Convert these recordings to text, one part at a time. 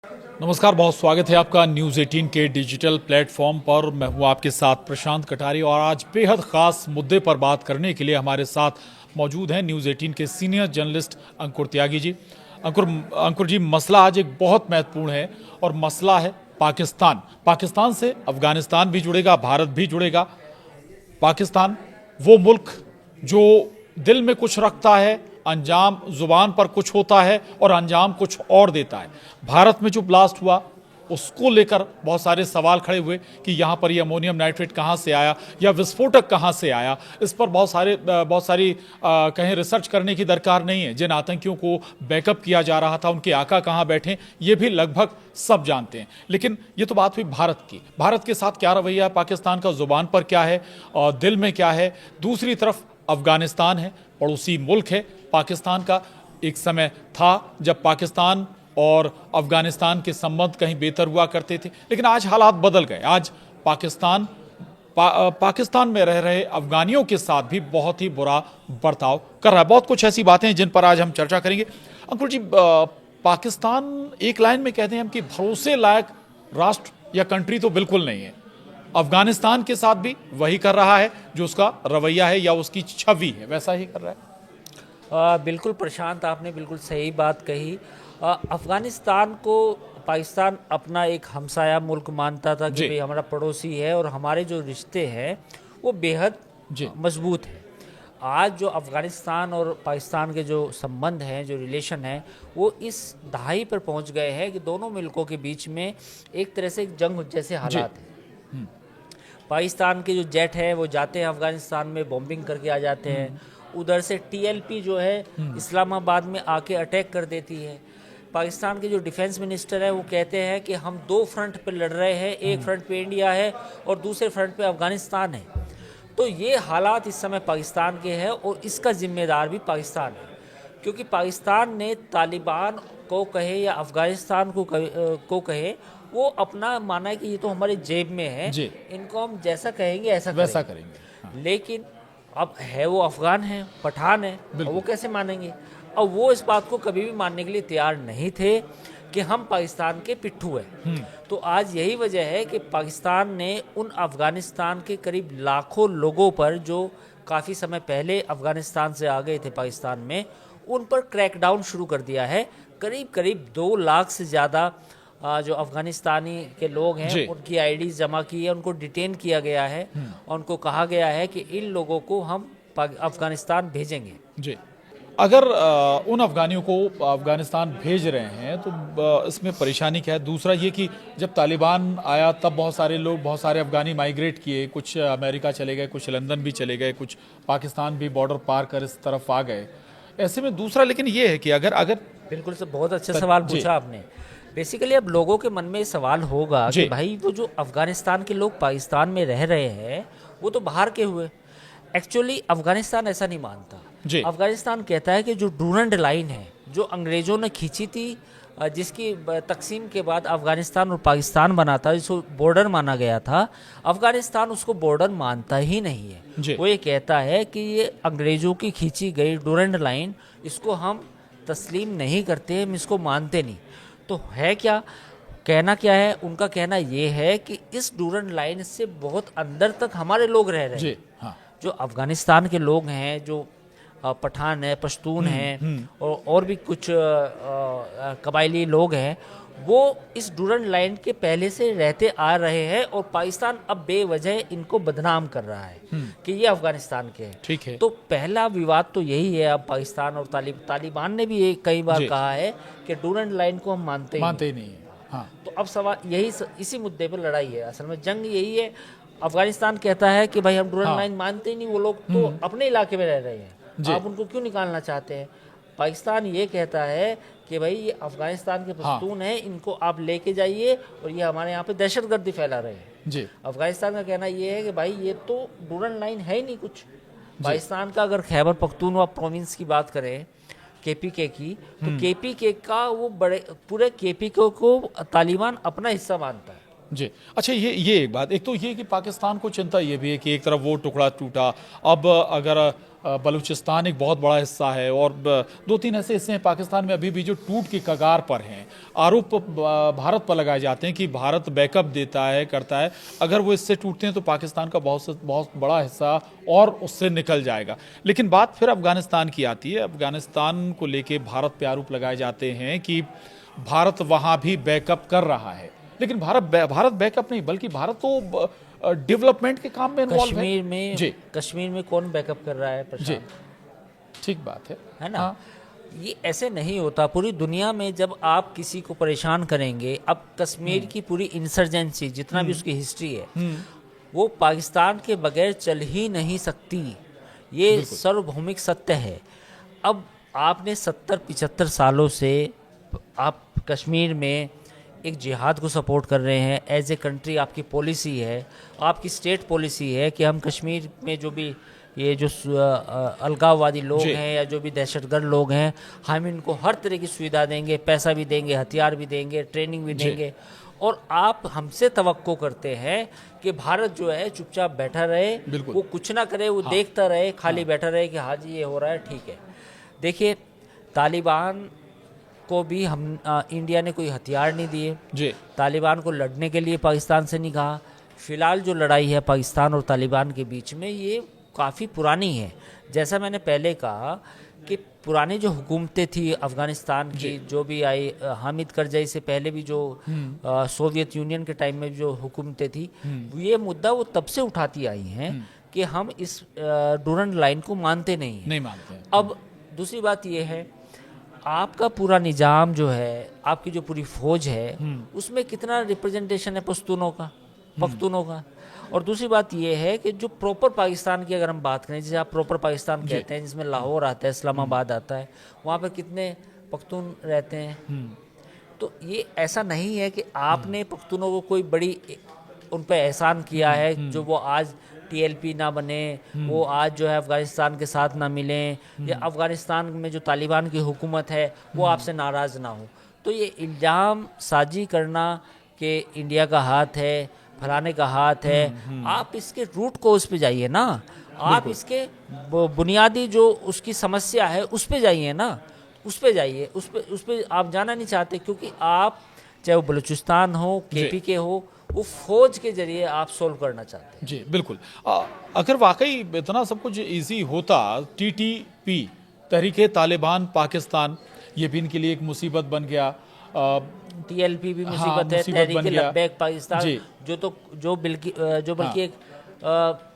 नमस्कार, बहुत स्वागत है आपका न्यूज़ 18 के डिजिटल प्लेटफॉर्म पर। मैं हूं आपके साथ प्रशांत कटारी और आज बेहद ख़ास मुद्दे पर बात करने के लिए हमारे साथ मौजूद हैं न्यूज़ 18 के सीनियर जर्नलिस्ट अंकुर त्यागी जी। अंकुर जी, मसला आज एक बहुत महत्वपूर्ण है और मसला है पाकिस्तान से अफगानिस्तान भी जुड़ेगा, भारत भी जुड़ेगा। पाकिस्तान वो मुल्क जो दिल में कुछ रखता है, अंजाम जुबान पर कुछ होता है और अंजाम कुछ और देता है। भारत में जो ब्लास्ट हुआ उसको लेकर बहुत सारे सवाल खड़े हुए कि यहाँ पर ये अमोनियम नाइट्रेट कहाँ से आया या विस्फोटक कहाँ से आया। इस पर बहुत सारी कहीं रिसर्च करने की दरकार नहीं है। जिन आतंकियों को बैकअप किया जा रहा था उनके आका कहाँ बैठे ये भी लगभग सब जानते हैं। लेकिन ये तो बात हुई भारत की। भारत के साथ क्या रवैया है, पाकिस्तान का जुबान पर क्या है और दिल में क्या है। दूसरी तरफ अफगानिस्तान है, पड़ोसी मुल्क है पाकिस्तान का। एक समय था जब पाकिस्तान और अफगानिस्तान के संबंध कहीं बेहतर हुआ करते थे, लेकिन आज हालात बदल गए। आज पाकिस्तान में रह रहे अफगानियों के साथ भी बहुत ही बुरा बर्ताव कर रहा है। बहुत कुछ ऐसी बातें हैं जिन पर आज हम चर्चा करेंगे। अंकुर जी, पाकिस्तान एक लाइन में कहते हैं हम कि भरोसे लायक राष्ट्र या कंट्री तो बिल्कुल नहीं है। अफगानिस्तान के साथ भी वही कर रहा है जो उसका रवैया है या उसकी छवि है, वैसा ही कर रहा है। बिल्कुल प्रशांत, आपने बिल्कुल सही बात कही। अफ़गानिस्तान को पाकिस्तान अपना एक हमसाया मुल्क मानता था कि भाई हमारा पड़ोसी है और हमारे जो रिश्ते हैं वो बेहद मजबूत हैं। आज जो अफ़गानिस्तान और पाकिस्तान के जो संबंध हैं, जो रिलेशन हैं, वो इस दहाई पर पहुंच गए हैं कि दोनों मुल्कों के बीच में एक तरह से एक जंग जैसे हालात हैं। पाकिस्तान के जो जेट हैं वो जाते हैं अफ़गानिस्तान में, बॉम्बिंग करके आ जाते हैं। उधर से टीएलपी जो है इस्लामाबाद में आके अटैक कर देती है। पाकिस्तान के जो डिफेंस मिनिस्टर है वो कहते हैं कि हम दो फ्रंट पे लड़ रहे हैं, एक फ्रंट पे इंडिया है और दूसरे फ्रंट पे अफगानिस्तान है। तो ये हालात इस समय पाकिस्तान के हैं और इसका जिम्मेदार भी पाकिस्तान है, क्योंकि पाकिस्तान ने तालिबान को कहे या अफगानिस्तान को कहे, वो अपना माना है कि ये तो हमारे जेब में है, इनको हम जैसा कहेंगे ऐसा वैसा करेंगे। लेकिन अब है वो अफगान है, पठान है, वो कैसे मानेंगे। और वो इस बात को कभी भी मानने के लिए तैयार नहीं थे कि हम पाकिस्तान के पिट्ठू हैं। तो आज यही वजह है कि पाकिस्तान ने उन अफगानिस्तान के करीब लाखों लोगों पर जो काफ़ी समय पहले अफगानिस्तान से आ गए थे पाकिस्तान में, उन पर क्रैकडाउन शुरू कर दिया है। करीब करीब 2 लाख से ज़्यादा जो अफगानिस्तानी के लोग हैं उनकी आईडीज जमा की है, उनको डिटेन किया गया है और उनको कहा गया है कि इन लोगों को हम अफगानिस्तान भेजेंगे। जी, अगर उन अफगानियों को अफगानिस्तान भेज रहे हैं तो इसमें परेशानी क्या है? दूसरा ये कि जब तालिबान आया तब बहुत सारे अफगानी माइग्रेट किए, कुछ अमेरिका चले गए, कुछ लंदन भी चले गए, कुछ पाकिस्तान भी बॉर्डर पार कर इस तरफ आ गए। ऐसे में दूसरा लेकिन ये है कि अगर बिल्कुल से बहुत अच्छा सवाल पूछा आपने। बेसिकली अब लोगों के मन में सवाल होगा कि भाई वो जो अफगानिस्तान के लोग पाकिस्तान में रह रहे हैं वो तो बाहर के हुए। एक्चुअली अफगानिस्तान ऐसा नहीं मानता। अफगानिस्तान कहता है कि जो डूरंड लाइन है जो अंग्रेजों ने खींची थी, जिसकी तकसीम के बाद अफगानिस्तान और पाकिस्तान बना था, जिसको बॉर्डर माना गया था, अफगानिस्तान उसको बॉर्डर मानता ही नहीं है। वो ये कहता है कि ये अंग्रेजों की खींची गई डूरंड लाइन, इसको हम तस्लीम नहीं करते, हम इसको मानते नहीं। तो है क्या कहना क्या है उनका? कहना ये है कि इस डूरंड लाइन से बहुत अंदर तक हमारे लोग रह रहे हैं। जो अफगानिस्तान के लोग हैं, जो पठान है, पश्तून हैं और भी कुछ कबायली लोग हैं, वो इस डूरंड लाइन के पहले से रहते आ रहे हैं और पाकिस्तान अब बेवजह इनको बदनाम कर रहा है कि ये अफगानिस्तान के हैं। ठीक है। तो पहला विवाद तो यही है। अब पाकिस्तान और तालिबान ने भी कई बार कहा है कि डूरंड लाइन को हम मानते ही नहीं है। हाँ। तो अब सवाल यही, इसी मुद्दे पर लड़ाई है। असल में जंग यही है। अफगानिस्तान कहता है कि भाई हम डूरंड लाइन मानते ही नहीं, वो लोग तो अपने इलाके में रह रहे हैं, आप उनको क्यों निकालना चाहते हैं। पाकिस्तान ये कहता है कि भाई ये अफगानिस्तान के पश्तून हैं, इनको आप लेके जाइए और ये हमारे यहाँ पे दहशतगर्दी फैला रहे हैं। अफगानिस्तान का कहना ये है कि भाई ये तो डूरंड लाइन है ही नहीं कुछ। पाकिस्तान का अगर खैबर पख्तूनख्वा प्रोविंस की बात करें, केपीके की, तो केपीके का वो पूरे केपीके को तालिबान अपना हिस्सा मानता है। जी। अच्छा, ये एक बात, एक तो ये कि पाकिस्तान को चिंता ये भी है कि एक तरफ वो टुकड़ा टूटा, अब अगर बलूचिस्तान एक बहुत बड़ा हिस्सा है और दो तीन ऐसे हिस्से हैं पाकिस्तान में अभी भी जो टूट की कगार पर हैं। आरोप भारत पर लगाए जाते हैं कि भारत बैकअप देता है, करता है, अगर वो इससे टूटते हैं तो पाकिस्तान का बहुत बड़ा हिस्सा और उससे निकल जाएगा। लेकिन बात फिर अफगानिस्तान की आती है। अफगानिस्तान को लेके भारत पे आरोप लगाए जाते हैं कि भारत वहाँ भी बैकअप कर रहा है, लेकिन भारत बैकअप नहीं, बल्कि भारत तो डेवलपमेंट के काम में इन्वॉल्व है। जी, कश्मीर में कौन बैकअप कर रहा है जी, प्रशांत? ठीक बात है ना? हाँ। ये ऐसे नहीं होता। पूरी दुनिया में जब आप किसी को परेशान करेंगे, अब कश्मीर की पूरी इंसर्जेंसी जितना भी उसकी हिस्ट्री है वो पाकिस्तान के बगैर चल ही नहीं सकती। ये सार्वभौमिक सत्य है। अब आपने 70-75 सालों से आप कश्मीर में एक जिहाद को सपोर्ट कर रहे हैं। एज ए कंट्री आपकी पॉलिसी है, आपकी स्टेट पॉलिसी है कि हम कश्मीर में जो भी ये जो अलगाववादी लोग हैं या जो भी दहशतगर्द लोग हैं, हम इनको हर तरह की सुविधा देंगे, पैसा भी देंगे, हथियार भी देंगे, ट्रेनिंग भी देंगे। और आप हमसे तवक्को करते हैं कि भारत जो है चुपचाप बैठा रहे, वो कुछ ना करे, वो देखता रहे, खाली बैठा रहे कि हाँ जी ये हो रहा है, ठीक है। देखिए, तालिबान को भी हम इंडिया ने कोई हथियार नहीं दिए जी। तालिबान को लड़ने के लिए पाकिस्तान से नहीं कहा। फिलहाल जो लड़ाई है पाकिस्तान और तालिबान के बीच में, ये काफ़ी पुरानी है। जैसा मैंने पहले कहा कि पुरानी जो हुकूमतें थी अफ़गानिस्तान की, जो भी आई, हामिद करज़ई से पहले भी जो सोवियत यूनियन के टाइम में जो हुकूमतें थी, ये मुद्दा वो तब से उठाती आई हैं कि हम इस डूरंड लाइन को मानते नहीं मानते। अब दूसरी बात ये है, आपका पूरा निज़ाम जो है, आपकी जो पूरी फौज है, उसमें कितना रिप्रेजेंटेशन है पश्तूनों का। और दूसरी बात यह है कि जो प्रॉपर पाकिस्तान की अगर हम बात करें, जिसे आप प्रॉपर पाकिस्तान कहते हैं, जिसमें लाहौर आता है, इस्लामाबाद आता है, वहाँ पर कितने पख्तून रहते हैं। तो ये ऐसा नहीं है कि आपने पख्तूनों को कोई बड़ी उन पर एहसान किया है जो वो आज TLP ना बने, वो आज जो है अफ़गानिस्तान के साथ ना मिलें, या अफ़गानिस्तान में जो तालिबान की हुकूमत है वो आपसे नाराज़ ना हो। तो ये इल्ज़ाम साजी करना कि इंडिया का हाथ है, फलाने का हाथ है, आप इसके रूट को उस पे जाइए ना, आप इसके बुनियादी जो उसकी समस्या है उस पे जाइए ना, उस पे जाइए। उस पे आप जाना नहीं चाहते, क्योंकि आप चाहे वो बलूचिस्तान हो, KP के हो, वो फौज के जरिए आप सोल्व करना चाहते हैं। जी बिल्कुल। अगर वाकई इतना सब कुछ इजी होता, TTP तहरीके तालिबान पाकिस्तान, ये भी इनके लिए एक मुसीबत बन गया। TLP भी मुसीबत है, तहरीके लब्बैक पाकिस्तान, जो बल्कि एक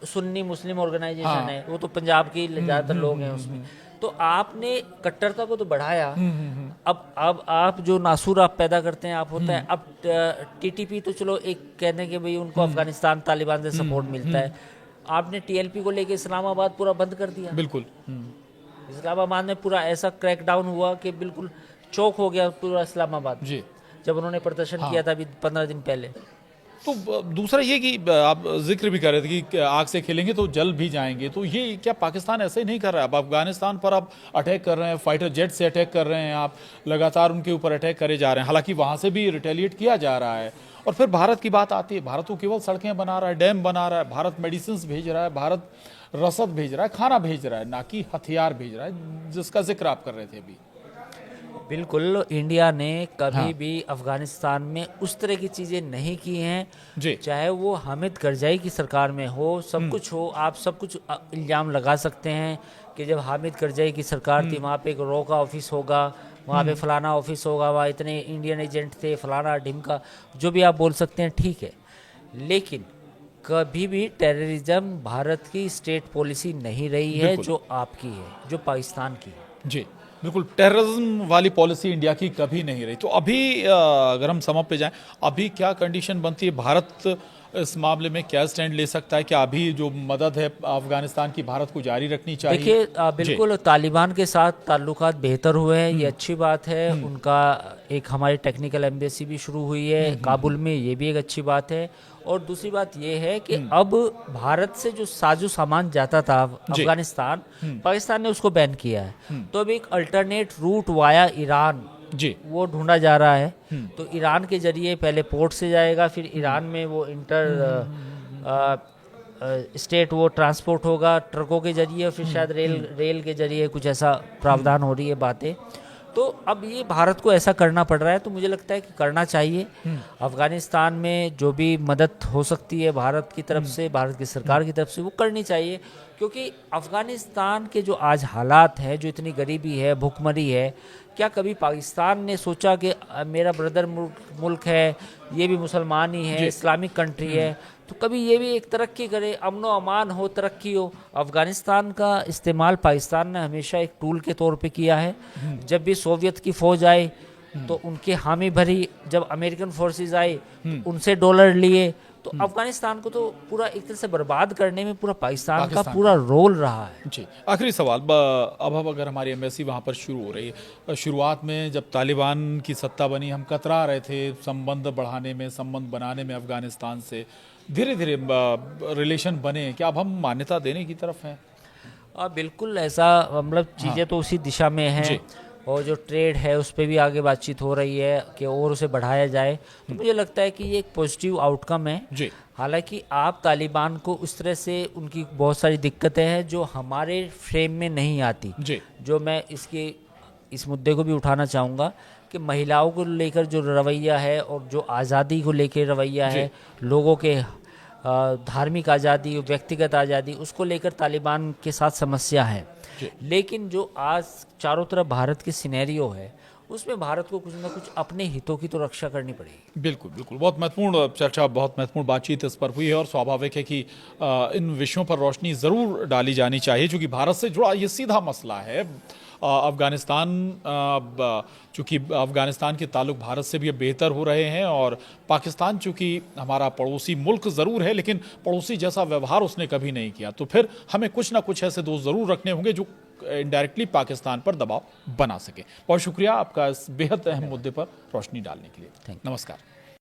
सुन्नी मुस्लिम ऑर्गेनाइजेशन है, वो तो पंजाब के ज़्यादातर लोग हैं उसमें। तो आपने कट्टरता को तो बढ़ाया। अब आप जो नासूर आप पैदा करते हैं, आप होता है। अब TTP तो चलो एक कहने के भाई उनको अफगानिस्तान तालिबान से सपोर्ट मिलता है। आपने TLP को लेके इस्लामाबाद पूरा बंद कर दिया। बिल्कुल। इस्लामाबाद में पूरा ऐसा क्रैकडाउन हुआ कि बिल्कुल चौक हो गया पूरा इस्लामाबाद जी, जब उन्होंने प्रदर्शन किया था अभी 15 दिन पहले। तो दूसरा ये कि आप जिक्र भी कर रहे थे कि आग से खेलेंगे तो जल भी जाएंगे, तो ये क्या पाकिस्तान ऐसे ही नहीं कर रहा है? अब अफगानिस्तान पर आप अटैक कर रहे हैं, फाइटर जेट से अटैक कर रहे हैं, आप लगातार उनके ऊपर अटैक करे जा रहे हैं, हालांकि वहाँ से भी रिटेलिएट किया जा रहा है। और फिर भारत की बात आती है, भारत तो केवल सड़कें बना रहा है, डैम बना रहा है, भारत मेडिसिन भेज रहा है, भारत रसद भेज रहा है, खाना भेज रहा है, ना कि हथियार भेज रहा है, जिसका जिक्र आप कर रहे थे अभी। बिल्कुल, इंडिया ने कभी भी अफगानिस्तान में उस तरह की चीज़ें नहीं की हैं। चाहे वो हामिद करज़ई की सरकार में हो, सब कुछ हो, आप सब कुछ इल्ज़ाम लगा सकते हैं कि जब हामिद करज़ई की सरकार थी वहाँ पे एक रॉ का ऑफिस होगा, वहाँ पे फलाना ऑफिस होगा, वहाँ इतने इंडियन एजेंट थे, फलाना ढिमका, जो भी आप बोल सकते हैं, ठीक है। लेकिन कभी भी टेररिज्म भारत की स्टेट पॉलिसी नहीं रही है, जो आपकी है, जो पाकिस्तान की है। जी बिल्कुल, टेररिज्म वाली पॉलिसी इंडिया की कभी नहीं रही। तो अभी अगर हम सम पे जाएं, अभी क्या कंडीशन बनती है? भारत इस मामले में क्या स्टैंड ले सकता है? क्या अभी जो मदद है अफगानिस्तान की भारत को जारी रखनी चाहिए? देखिए, बिल्कुल तालिबान के साथ ताल्लुकात बेहतर हुए हैं, ये अच्छी बात है। उनका एक हमारी टेक्निकल एम्बेसी भी शुरू हुई है काबुल में, ये भी एक अच्छी बात है। और दूसरी बात ये है कि अब भारत से जो साजो सामान जाता था अफगानिस्तान, पाकिस्तान ने उसको बैन किया है। तो अब एक अल्टरनेट रूट वाया ईरान जी। वो ढूंढा जा रहा है। तो ईरान के जरिए पहले पोर्ट से जाएगा, फिर ईरान में वो स्टेट वो ट्रांसपोर्ट होगा ट्रकों के जरिए, और फिर शायद रेल के जरिए, कुछ ऐसा प्रावधान हो रही है बातें। तो अब ये भारत को ऐसा करना पड़ रहा है, तो मुझे लगता है कि करना चाहिए। अफगानिस्तान में जो भी मदद हो सकती है भारत की तरफ से, भारत की सरकार की तरफ से, वो करनी चाहिए। क्योंकि अफगानिस्तान के जो आज हालात हैं, जो इतनी गरीबी है, भुखमरी है, क्या कभी पाकिस्तान ने सोचा कि मेरा ब्रदर मुल्क है, ये भी मुसलमान ही है, इस्लामिक कंट्री है, तो कभी ये भी एक तरक्की करे, अमन व अमान हो, तरक्की हो। अफगानिस्तान का इस्तेमाल पाकिस्तान ने हमेशा एक टूल के तौर पे किया है। जब भी सोवियत की फौज आई तो उनके हामी भरी, जब अमेरिकन फोर्सेस आई तो उनसे डॉलर लिए। तो अफगानिस्तान को तो पूरा एक तरह से बर्बाद करने में पूरा पाकिस्तान का पूरा रोल रहा है। जी, आखिरी सवाल, अब अगर हमारी एम्बेसी वहाँ पर शुरू हो रही है, शुरुआत में जब तालिबान की सत्ता बनी, हम कतरा रहे थे संबंध बढ़ाने में, संबंध बनाने में अफगानिस्तान से, धीरे धीरे रिलेशन बने, क्या अब हम मान्यता देने की तरफ हैं? बिल्कुल ऐसा, मतलब चीज़ें तो उसी दिशा में हैं, और जो ट्रेड है उस पर भी आगे बातचीत हो रही है कि और उसे बढ़ाया जाए। तो मुझे लगता है कि ये एक पॉजिटिव आउटकम है। जी। हालांकि आप तालिबान को उस तरह से, उनकी बहुत सारी दिक्कतें हैं जो हमारे फ्रेम में नहीं आती। जी। जो मैं इस मुद्दे को भी उठाना चाहूँगा कि महिलाओं को लेकर जो रवैया है, और जो आज़ादी को लेकर रवैया है, लोगों के धार्मिक आज़ादी, व्यक्तिगत आज़ादी, उसको लेकर तालिबान के साथ समस्या है। लेकिन जो आज चारों तरफ भारत की सिनेरियो है, उसमें भारत को कुछ ना कुछ अपने हितों की तो रक्षा करनी पड़ेगी। बिल्कुल बिल्कुल, बहुत महत्वपूर्ण चर्चा, बहुत महत्वपूर्ण बातचीत इस पर हुई है, और स्वाभाविक है कि इन विषयों पर रोशनी ज़रूर डाली जानी चाहिए, क्योंकि भारत से जुड़ा ये सीधा मसला है। अफगानिस्तान, चूँकि अफगानिस्तान के ताल्लुक भारत से भी अब बेहतर हो रहे हैं, और पाकिस्तान चूँकि हमारा पड़ोसी मुल्क ज़रूर है, लेकिन पड़ोसी जैसा व्यवहार उसने कभी नहीं किया, तो फिर हमें कुछ ना कुछ ऐसे दोस्त ज़रूर रखने होंगे जो इनडायरेक्टली पाकिस्तान पर दबाव बना सके। बहुत शुक्रिया आपका इस बेहद अहम मुद्दे पर रोशनी डालने के लिए। नमस्कार।